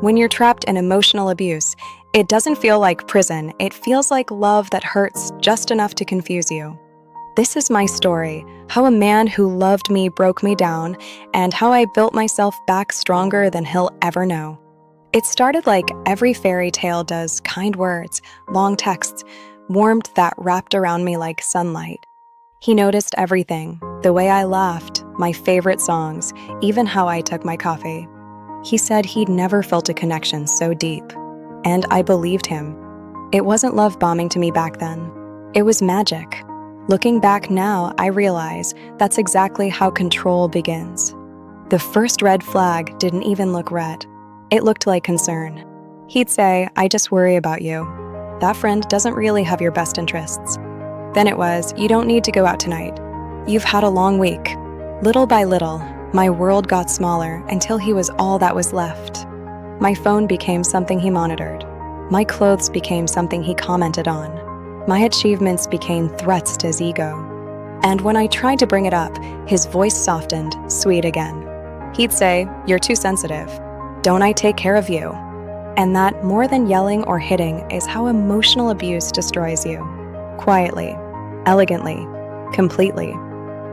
When you're trapped in emotional abuse, it doesn't feel like prison, it feels like love that hurts just enough to confuse you. This is my story, how a man who loved me broke me down, and how I built myself back stronger than he'll ever know. It started like every fairy tale does: kind words, long texts, warmth that wrapped around me like sunlight. He noticed everything, the way I laughed, my favorite songs, even how I took my coffee. He said he'd never felt a connection so deep, and I believed him. It wasn't love bombing to me back then. It was magic. Looking back now, I realize that's exactly how control begins. The first red flag didn't even look red. It looked like concern. He'd say, "I just worry about you. That friend doesn't really have your best interests." Then it was, "You don't need to go out tonight. You've had a long week." Little by little, my world got smaller until he was all that was left. My phone became something he monitored. My clothes became something he commented on. My achievements became threats to his ego. And when I tried to bring it up, his voice softened, sweet again. He'd say, "You're too sensitive. Don't I take care of you?" And that, more than yelling or hitting, is how emotional abuse destroys you. Quietly, elegantly, completely.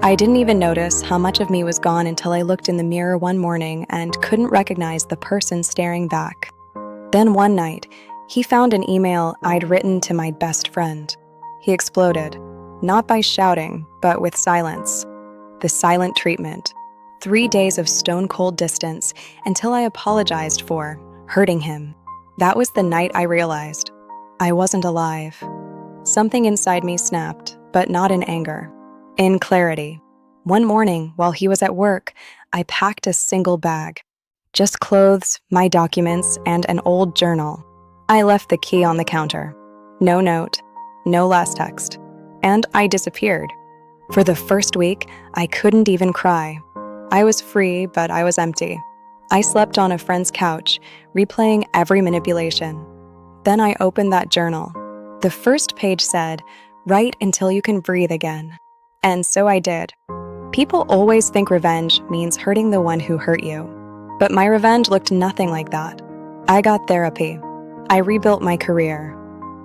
I didn't even notice how much of me was gone until I looked in the mirror one morning and couldn't recognize the person staring back. Then one night, he found an email I'd written to my best friend. He exploded, not by shouting, but with silence. The silent treatment. 3 days of stone-cold distance until I apologized for hurting him. That was the night I realized I wasn't alive. Something inside me snapped, but not in anger, in clarity. One morning, while he was at work, I packed a single bag. Just clothes, my documents, and an old journal. I left the key on the counter. No note, no last text. And I disappeared. For the first week, I couldn't even cry. I was free, but I was empty. I slept on a friend's couch, replaying every manipulation. Then I opened that journal. The first page said, "Write until you can breathe again." And so I did. People always think revenge means hurting the one who hurt you. But my revenge looked nothing like that. I got therapy. I rebuilt my career.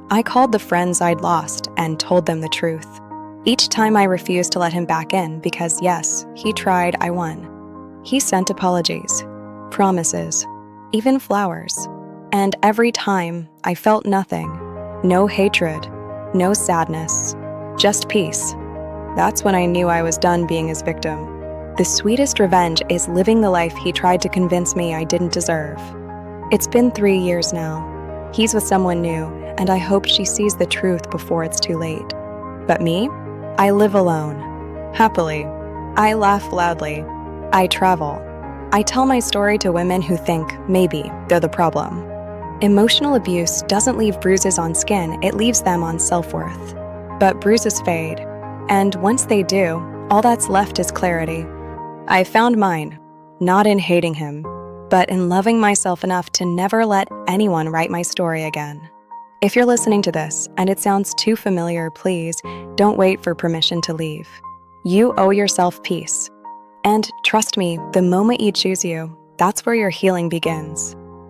I called the friends I'd lost and told them the truth. Each time I refused to let him back in because, yes, he tried, I won. He sent apologies, promises, even flowers. And every time, I felt nothing. No hatred, no sadness, just peace. That's when I knew I was done being his victim. The sweetest revenge is living the life he tried to convince me I didn't deserve. It's been 3 years now. He's with someone new, and I hope she sees the truth before it's too late. But me? I live alone. Happily. I laugh loudly. I travel. I tell my story to women who think, maybe, they're the problem. Emotional abuse doesn't leave bruises on skin, it leaves them on self-worth. But bruises fade. And once they do, all that's left is clarity. I found mine, not in hating him, but in loving myself enough to never let anyone write my story again. If you're listening to this and it sounds too familiar, please don't wait for permission to leave. You owe yourself peace. And trust me, the moment you choose you, that's where your healing begins.